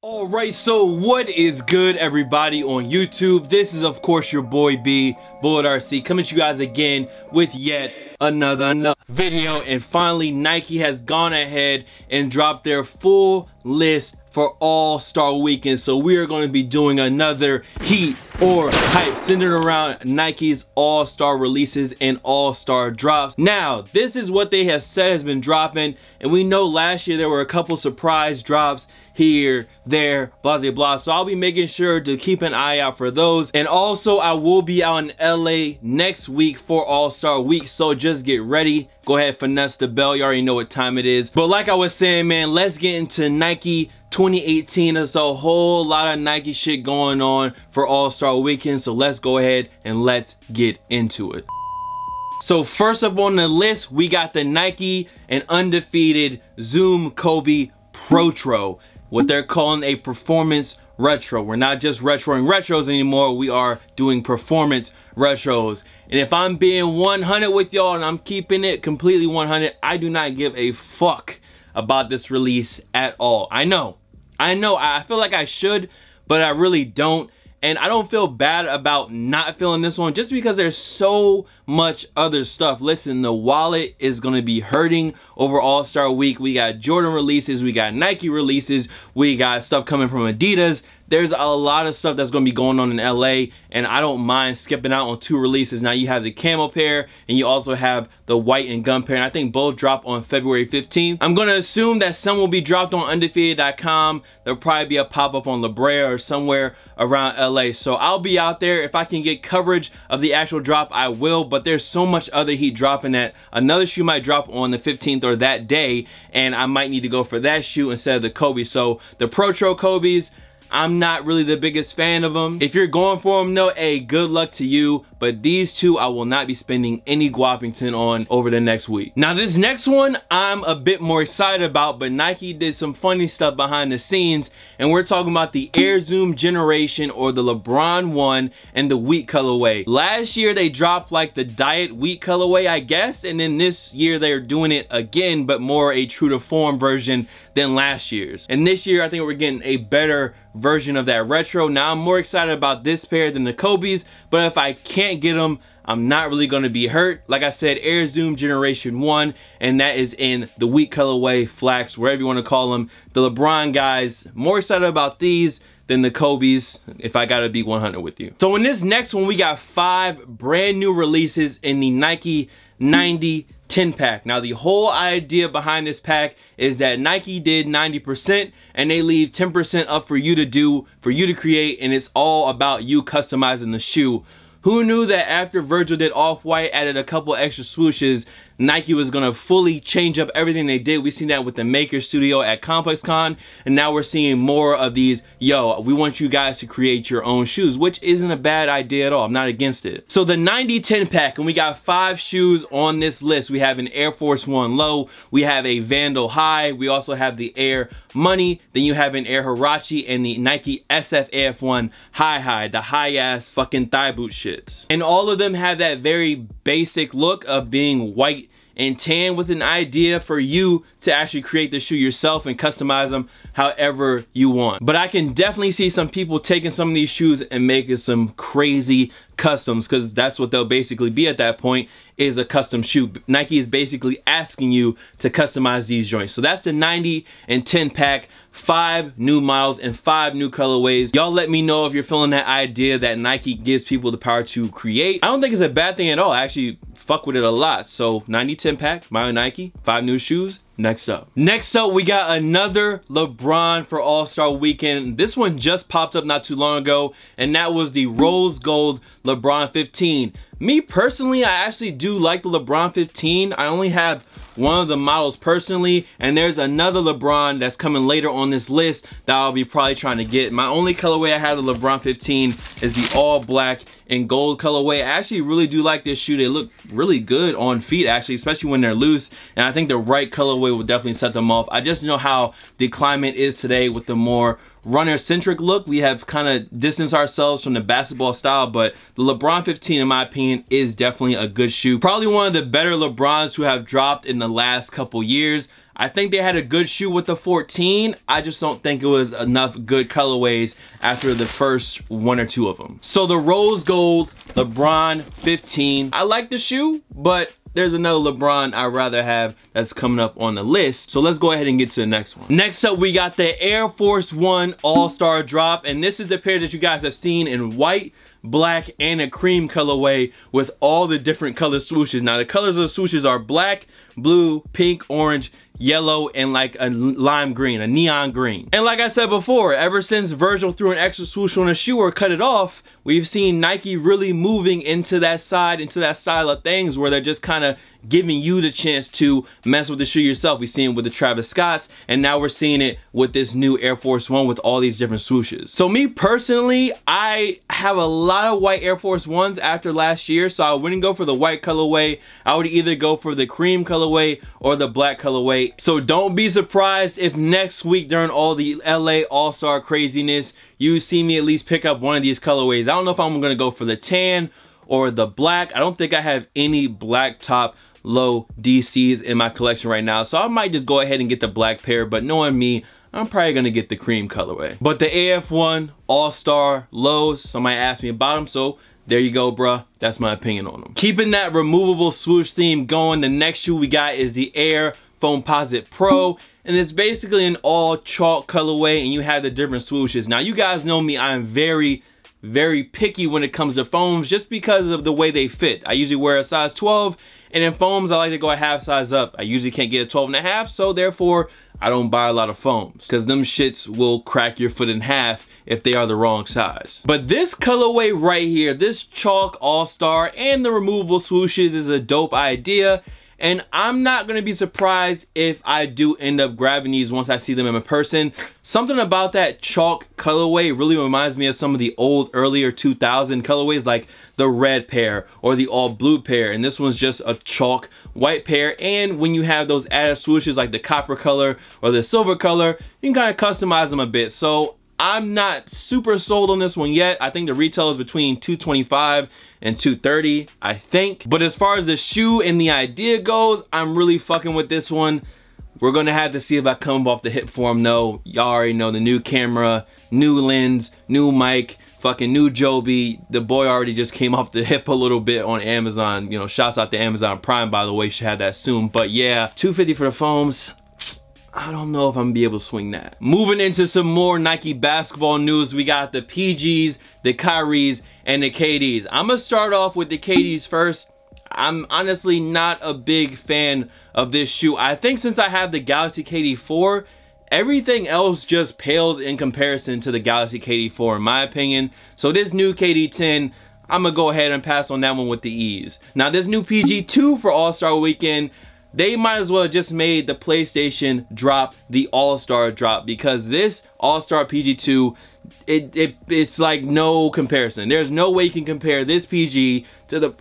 Alright, so what is good, everybody on YouTube? This is of course your boy B, Bullet RC, coming to you guys again with yet another video. And finally Nike has gone ahead and dropped their full list for All Star Weekend. So we are going to be doing another heat or hype centered around Nike's All Star releases and All Star drops. Now this is what they have said has been dropping, and we know last year there were a couple surprise drops here, there, blah blah blah. So I'll be making sure to keep an eye out for those. And also I will be out in LA next week for All Star Week, so just get ready. Go ahead, finesse the bell, you already know what time it is. But like I was saying, man, let's get into Nike 2018. There's a whole lot of Nike shit going on for All Star Weekend, so let's go ahead and let's get into it. So first up on the list, we got the Nike and undefeated Zoom Kobe Protro, what they're calling a performance retro. We're not just retroing retros anymore, we are doing performance retros. And if I'm being 100 with y'all, and I'm keeping it completely 100, I do not give a fuck about this release at all. I know, I feel like I should, but I really don't. And I don't feel bad about not feeling this one just because there's so much other stuff. Listen, the wallet is gonna be hurting over All Star Week. We got Jordan releases, we got Nike releases, we got stuff coming from Adidas. There's a lot of stuff that's gonna be going on in LA, and I don't mind skipping out on 2 releases. Now you have the camo pair, and you also have the white and gun pair, and I think both drop on February 15th. I'm gonna assume that some will be dropped on undefeated.com. There'll probably be a pop-up on La Brea or somewhere around LA. So I'll be out there. If I can get coverage of the actual drop, I will, but there's so much other heat dropping that another shoe might drop on the 15th or that day, and I might need to go for that shoe instead of the Kobe. So the Protro Kobe's, I'm not really the biggest fan of them. If you're going for them though, hey, good luck to you. But these two I will not be spending any guappington on over the next week. Now this next one I'm a bit more excited about, but Nike did some funny stuff behind the scenes, and we're talking about the Air Zoom Generation, or the Lebron one, and the wheat colorway. Last year they dropped like the diet wheat colorway, I guess, and then this year they're doing it again, but more a true to form version than last year's. And this year I think we're getting a better version of that retro. Now I'm more excited about this pair than the Kobe's, but if I can't get them, I'm not really going to be hurt. Like I said, Air Zoom Generation 1, and that is in the wheat colorway, flax, wherever you want to call them. The LeBron guys, more excited about these than the Kobe's, if I gotta be 100 with you. So in this next one, we got 5 brand new releases in the Nike 90 10 pack. Now the whole idea behind this pack is that Nike did 90% and they leave 10% up for you to do, for you to create, and it's all about you customizing the shoe. Who knew that after Virgil did Off-White, added a couple extra swooshes, Nike was gonna fully change up everything they did? We've seen that with the Maker Studio at ComplexCon, and now we're seeing more of these, yo, we want you guys to create your own shoes, which isn't a bad idea at all. I'm not against it. So the 90 10 pack, and we got 5 shoes on this list. We have an Air Force 1 Low, we have a Vandal High, we also have the Air Money, then you have an Air Huarache, and the Nike SF-AF1 High, the high-ass fucking thigh boot shits. And all of them have that very basic look of being white and tan, with an idea for you to actually create the shoe yourself and customize them however you want. But I can definitely see some people taking some of these shoes and making some crazy customs, because that's what they'll basically be at that point, is a custom shoe. Nike is basically asking you to customize these joints. So that's the 90 and 10 pack, 5 new models and 5 new colorways. Y'all let me know if you're feeling that idea that Nike gives people the power to create. I don't think it's a bad thing at all. I actually fuck with it a lot. So 90 10 pack, my Nike, 5 new shoes. Next up, we got another LeBron for All Star Weekend. This one just popped up not too long ago, and that was the Rose Gold LeBron 15. Me personally, I actually do like the LeBron 15. I only have one of the models personally, and there's another LeBron that's coming later on this list that I'll be probably trying to get. My only colorway I have the LeBron 15 is the all black and gold colorway. I actually really do like this shoe. They look really good on feet actually, especially when they're loose, and I think the right colorway will definitely set them off. I just know how the climate is today with the more runner-centric look. We have kind of distanced ourselves from the basketball style, but the LeBron 15, in my opinion, is definitely a good shoe. Probably one of the better LeBrons who have dropped in the last couple years. I think they had a good shoe with the 14. I just don't think it was enough good colorways after the first 1 or 2 of them. So the rose gold LeBron 15. I like the shoe, but there's another LeBron I'd rather have that's coming up on the list. So let's go ahead and get to the next one. Next up, we got the Air Force 1 All-Star Drop. And this is the pair that you guys have seen in white, black, and a cream colorway with all the different color swooshes. Now the colors of the swooshes are black, blue, pink, orange, yellow, and like a lime green, a neon green. And like I said before, ever since Virgil threw an extra swoosh on a shoe or cut it off, we've seen Nike really moving into that side, into that style of things where they're just kind of giving you the chance to mess with the shoe yourself. We've seen it with the Travis Scotts, and now we're seeing it with this new Air Force 1 with all these different swooshes. So me personally, I have a lot of white Air Force 1s after last year, so I wouldn't go for the white colorway. I would either go for the cream colorway or the black colorway. So don't be surprised if next week during all the LA All-Star craziness, you see me at least pick up one of these colorways. I don't know if I'm gonna go for the tan or the black. I don't think I have any black top low DCs in my collection right now, so I might just go ahead and get the black pair, but knowing me, I'm probably gonna get the cream colorway. But the AF1 All-Star lows, somebody asked me about them, so there you go, bruh. That's my opinion on them. Keeping that removable swoosh theme going, the next shoe we got is the Air Foamposite Pro, and it's basically an all chalk colorway, and you have the different swooshes. Now you guys know me, I'm very picky when it comes to foams just because of the way they fit. I usually wear a size 12, and in foams I like to go a half size up. I usually can't get a 12 and a half, so therefore I don't buy a lot of foams because them shits will crack your foot in half if they are the wrong size. But this colorway right here, this chalk all-star and the removable swooshes is a dope idea. And I'm not gonna be surprised if I do end up grabbing these once I see them in person. Something about that chalk colorway really reminds me of some of the old, earlier 2000 colorways, like the red pair or the all blue pair. And this one's just a chalk white pair. And when you have those added swooshes like the copper color or the silver color, you can kind of customize them a bit. So I'm not super sold on this one yet. I think the retail is between $225 and $230, I think. But as far as the shoe and the idea goes, I'm really fucking with this one. We're gonna have to see if I come off the hip for them though. Y'all already know the new camera, new lens, new mic, fucking new Joby. The boy already just came off the hip a little bit on Amazon. You know, shouts out to Amazon Prime, by the way, should have that soon. But yeah, $250 for the foams. I don't know if I'm gonna be able to swing that. Moving into some more Nike basketball news, we got the PGs, the Kyries, and the KDs. I'm gonna start off with the KDs first. I'm honestly not a big fan of this shoe. I think since I have the Galaxy KD 4, everything else just pales in comparison to the Galaxy KD 4 in my opinion. So this new KD 10, I'm gonna go ahead and pass on that one with the ease. Now this new PG 2 for All-Star Weekend, they might as well have just made the PlayStation drop the All-Star drop, because this All-Star PG2, it's like no comparison. There's no way you can compare this PG to the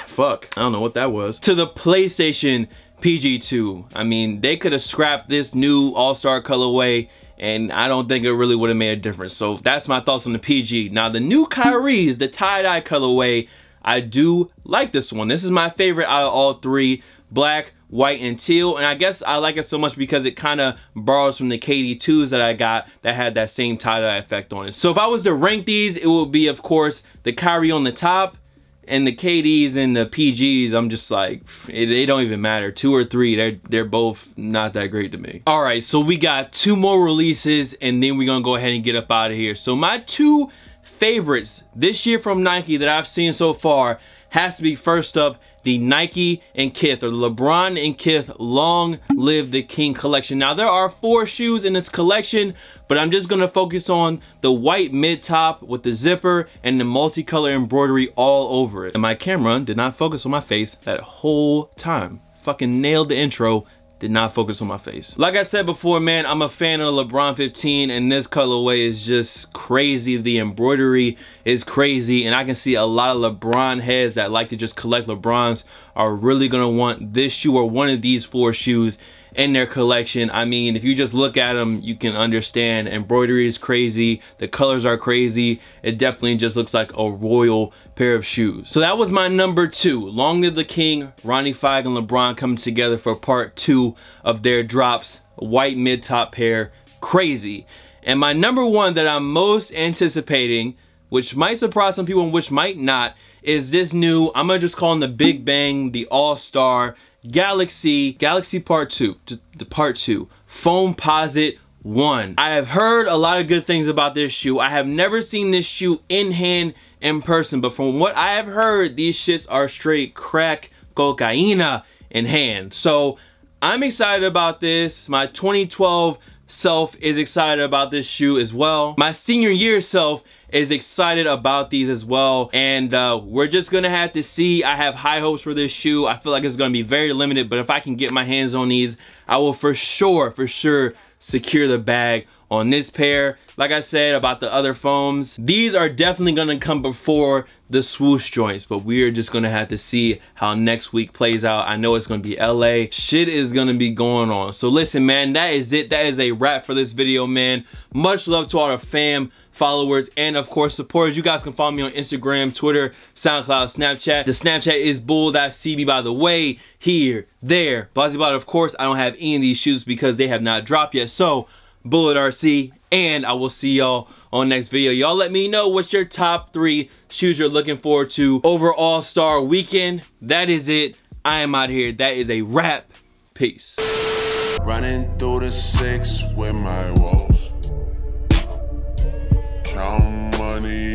fuck, I don't know what that was, to the PlayStation PG2. I mean, they could have scrapped this new All-Star colorway and I don't think it really would have made a difference. So that's my thoughts on the PG. Now the new Kyries, the tie-dye colorway, I do like this one. This is my favorite out of all three. Black, white, and teal. And I guess I like it so much because it kind of borrows from the KD2s that I got that had that same tie-dye effect on it. So if I was to rank these, it would be, of course, the Kyrie on the top, and the KDs and the PGs, I'm just like, it don't even matter. 2 or 3, they're both not that great to me. All right, so we got 2 more releases, and then we're gonna go ahead and get up out of here. So my 2 favorites this year from Nike that I've seen so far has to be, first up, the Nike and Kith, or the LeBron and Kith Long Live the King collection. Now there are 4 shoes in this collection, but I'm just gonna focus on the white mid top with the zipper and the multicolor embroidery all over it. And my camera did not focus on my face that whole time. Fucking nailed the intro. Did not focus on my face. Like I said before, man, I'm a fan of the LeBron 15, and this colorway is just crazy. The embroidery is crazy, and I can see a lot of LeBron heads that like to just collect LeBrons are really gonna want this shoe or one of these 4 shoes. in their collection. I mean, if you just look at them, you can understand. Embroidery is crazy, the colors are crazy. It definitely just looks like a royal pair of shoes. So that was my number 2. Long Live the King, Ronnie Fieg and LeBron coming together for part 2 of their drops. White mid-top pair, crazy. And my number 1 that I'm most anticipating, which might surprise some people and which might not, is this new, I'm gonna just call them the Big Bang, the All Star Galaxy Part 2, just the Part 2, Foamposite 1. I have heard a lot of good things about this shoe. I have never seen this shoe in hand in person, but from what I have heard, these shits are straight crack cocaina in hand. So I'm excited about this. My 2012 self is excited about this shoe as well. My senior year self is excited about these as well, and we're just gonna have to see. I have high hopes for this shoe. I feel like it's gonna be very limited, but if I can get my hands on these, I will for sure secure the bag on this pair. Like I said about the other foams, these are definitely gonna come before the swoosh joints, but we are just gonna have to see how next week plays out. I know it's gonna be LA. Shit is gonna be going on. So listen, man, that is it. That is a wrap for this video, man. Much love to all the fam, followers, and of course supporters. You guys can follow me on Instagram, Twitter, SoundCloud, Snapchat. The Snapchat is bull.cb, by the way. Here, there, Bozzy Bot. Of course, I don't have any of these shoes because they have not dropped yet. So Bullet RC, and I will see y'all on next video. Y'all let me know what's your top 3 shoes you're looking forward to over All-Star weekend. That is it. I am out here. That is a wrap. Peace. Running through the 6 with my woes. Count money